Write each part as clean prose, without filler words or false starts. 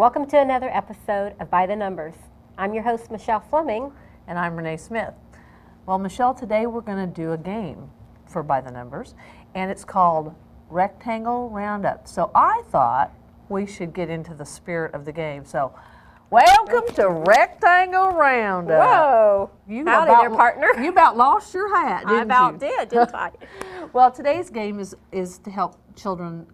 Welcome to another episode of By the Numbers. I'm your host, Michelle Fleming. And I'm Reneé Smith. Well, Michelle, today we're going to do a game for By the Numbers, and it's called Rectangle Roundup. So I thought we should get into the spirit of the game. So, welcome to Rectangle Roundup. Whoa! Howdy there, partner. You about lost your hat, didn't you? I about did, didn't I? Well, today's game is to help children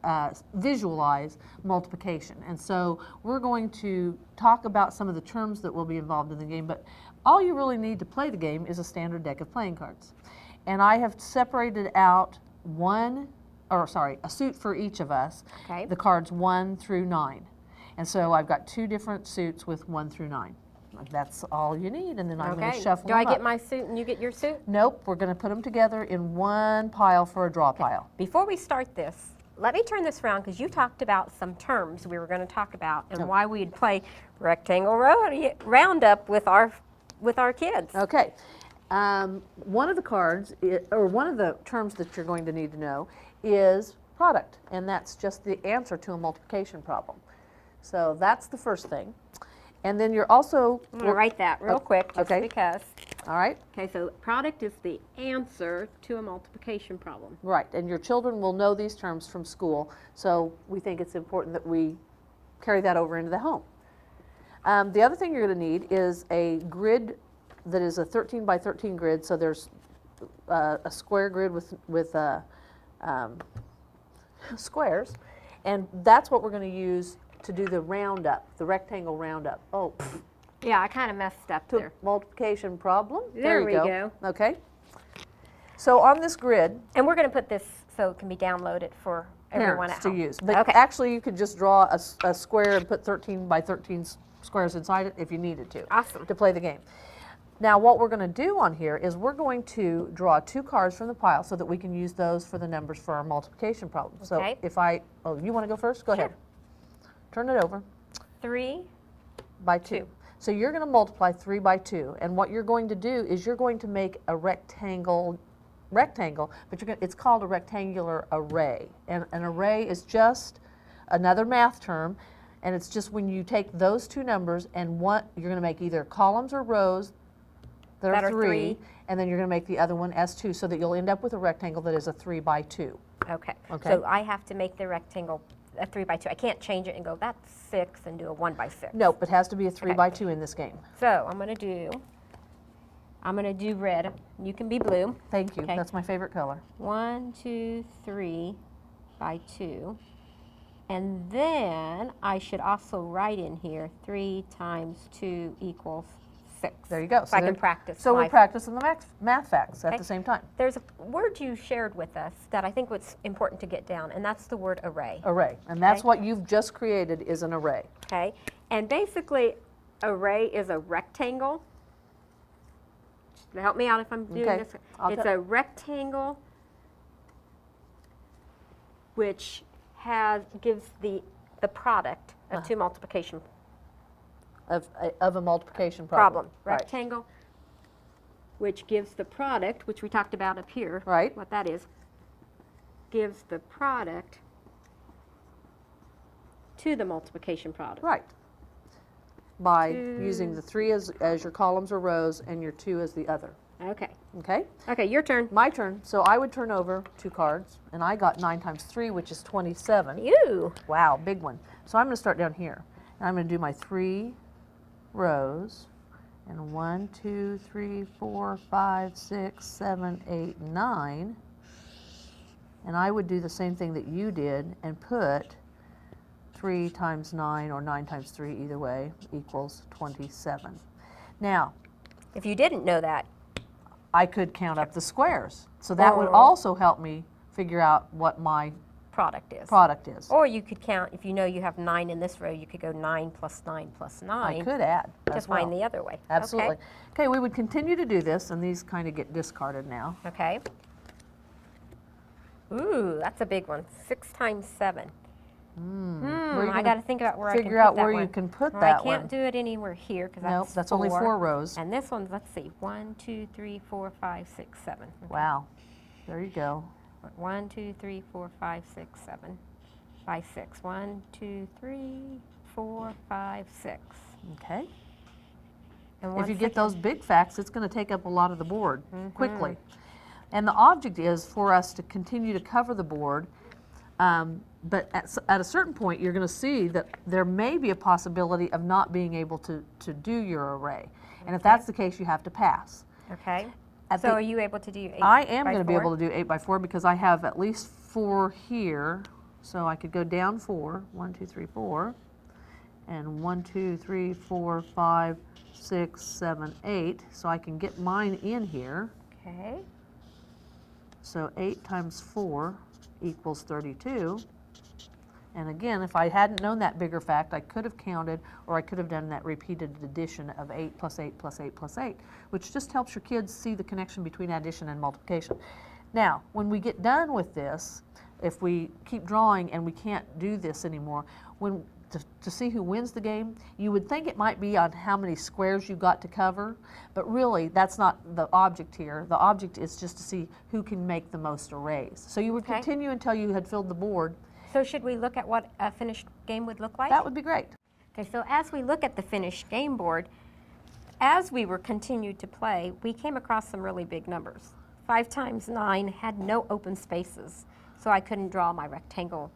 visualize multiplication. And so we're going to talk about some of the terms that will be involved in the game, but all you really need to play the game is a standard deck of playing cards. And I have separated out a suit for each of us, Okay. the cards 1 through 9. And so I've got 2 different suits with 1 through 9. That's all you need, and then I'm going to shuffle Do them I get up. my suit and you get your suit? Nope, we're going to put them together in one pile for a draw pile. Before we start this, let me turn this around because you talked about some terms we were going to talk about and why we'd play Rectangle Roundup with our kids. Okay. One of the cards, or one of the terms that you're going to need to know is product, and that's just the answer to a multiplication problem. So that's the first thing. And then you're also... I'm going to write that real quick just because. All right. Okay, so product is the answer to a multiplication problem. Right, and your children will know these terms from school, so we think it's important that we carry that over into the home. The other thing you're going to need is a grid that is a 13 by 13 grid, so there's a square grid with squares, and that's what we're going to use to do the roundup, the rectangle roundup. Oh, Yeah, I kind of messed up there. multiplication problem. There you we go. Okay. So on this grid, And we're going to put this so it can be downloaded for everyone at parents to home. use. But Okay. actually, you could just draw a square and put 13 by 13 squares inside it if you needed to. Awesome. To play the game. Now, what we're going to do on here is we're going to draw 2 cards from the pile so that we can use those for the numbers for our multiplication problem. Okay. So you want to go first? Go ahead. Turn it over. 3 By 2. So you're going to multiply 3 by 2, and what you're going to do is you're going to make a rectangle, but it's called a rectangular array. And an array is just another math term, and it's just when you take those 2 numbers and you're going to make either columns or rows that are 3, and then you're going to make the other one as 2, so that you'll end up with a rectangle that is a 3 by 2. Okay. Okay. So I have to make the rectangle a 3 by 2. I can't change it and go, that's 6, and do a 1 by 6. Nope, it has to be a 3 Okay. by 2 in this game. So I'm going to do red. You can be blue. Thank you. Okay. That's my favorite color. 1, 2, 3 by 2. And then I should also write in here 3 times 2 equals 6. There you go. So I can practice. So we're practicing the math facts at Okay. the same time. There's a word you shared with us that I think was important to get down, and that's the word array. Array. And that's Okay. what you've just created is an array. Okay? And basically, array is a rectangle. Help me out if I'm doing Okay. this. I'll It's a rectangle which gives the product of 2 multiplication Of a multiplication problem. Right. Rectangle, which gives the product, which we talked about up here. Right. What that is, gives the product to the multiplication product. Right. By 2. using the 3 as your columns or rows and your 2 as the other. Okay. Okay? Okay, your turn. My turn. So I would turn over 2 cards, and I got 9 times 3, which is 27. You. Wow, big one. So I'm going to start down here. And I'm going to do my 3 rows, and 1, 2, 3, 4, 5, 6, 7, 8, 9. And I would do the same thing that you did and put 3 times 9, or 9 times 3, either way, equals 27. Now, If you didn't know that, I could count up the squares. So that would also help me figure out what my product is. product is. Or you could count, if you know you have 9 in this row, you could go 9 plus 9 plus 9. I could add Just as well. find the other way. Absolutely. Okay, we would continue to do this, and these kind of get discarded now. Okay. Ooh, that's a big one. 6 times 7. Where you I gonna got to think about where I can figure put out that where one. you can put Well, that I can't one. do it anywhere here because Nope, that's only 4 rows. And this one's, let's see, 1, 2, 3, 4, 5, 6, 7. Okay. Wow. There you go. 1, 2, 3, 4, 5, 6, 7. By 6. 1, 2, 3, 4, 5, 6. Okay. And If you once get again- those big facts, it's going to take up a lot of the board quickly. And the object is for us to continue to cover the board, but at a certain point, you're going to see that there may be a possibility of not being able to do your array. And if that's the case, you have to pass. Okay. At So the- are you able to do 8 I am by going to be 4? able to do 8 by 4 because I have at least 4 here. So I could go down 4, 1, 2, 3, 4, and 1, 2, 3, 4, 5, 6, 7, 8. So I can get mine in here. Okay. So 8 times 4 equals 32. And again, if I hadn't known that bigger fact, I could have counted, or I could have done that repeated addition of 8 plus 8 plus 8 plus 8, which just helps your kids see the connection between addition and multiplication. Now, when we get done with this, if we keep drawing and we can't do this anymore, to see who wins the game, you would think it might be on how many squares you got to cover, but really that's not the object here. The object is just to see who can make the most arrays. So you would continue until you had filled the board. So should we look at what a finished game would look like? That would be great. Okay, so as we look at the finished game board, as we were continued to play, we came across some really big numbers. 5 times 9 had no open spaces, so I couldn't draw my rectangle.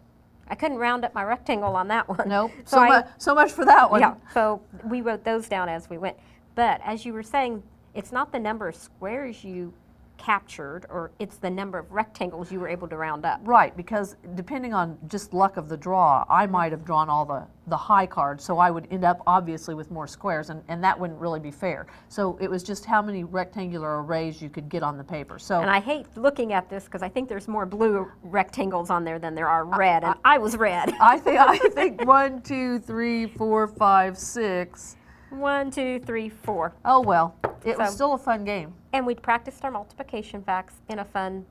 I couldn't round up my rectangle on that one. Nope, So so much for that one. Yeah, so we wrote those down as we went. But as you were saying, it's not the number of squares you captured, or it's the number of rectangles you were able to round up. Right, because depending on just luck of the draw, I might have drawn all the high cards, so I would end up obviously with more squares, and that wouldn't really be fair. So it was just how many rectangular arrays you could get on the paper. So, And I hate looking at this because I think there's more blue rectangles on there than there are red, and I was red. I think 1, 2, 3, 4, 5, 6. 1, 2, 3, 4. Oh well, it was So- still a fun game. And we'd practiced our multiplication facts in a fun,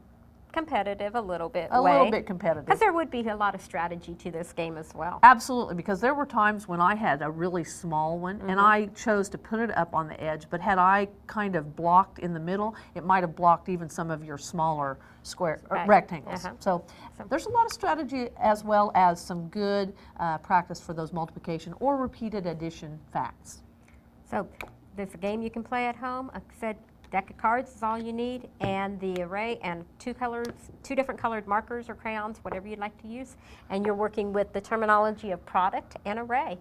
competitive, a little bit A way. little bit competitive. Because there would be a lot of strategy to this game as well. Absolutely, because there were times when I had a really small one and I chose to put it up on the edge, but had I kind of blocked in the middle, it might have blocked even some of your smaller square Right. rectangles. Uh-huh. So there's a lot of strategy as well as some good practice for those multiplication or repeated addition facts. So there's a game you can play at home. Like I said, deck of cards is all you need, and the array, and 2 different colored markers or crayons, whatever you'd like to use. And you're working with the terminology of product and array.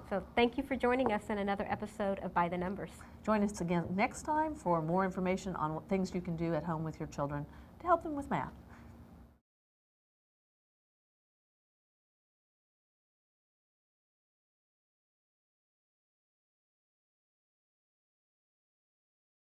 So thank you for joining us in another episode of By the Numbers. Join us again next time for more information on what things you can do at home with your children to help them with math.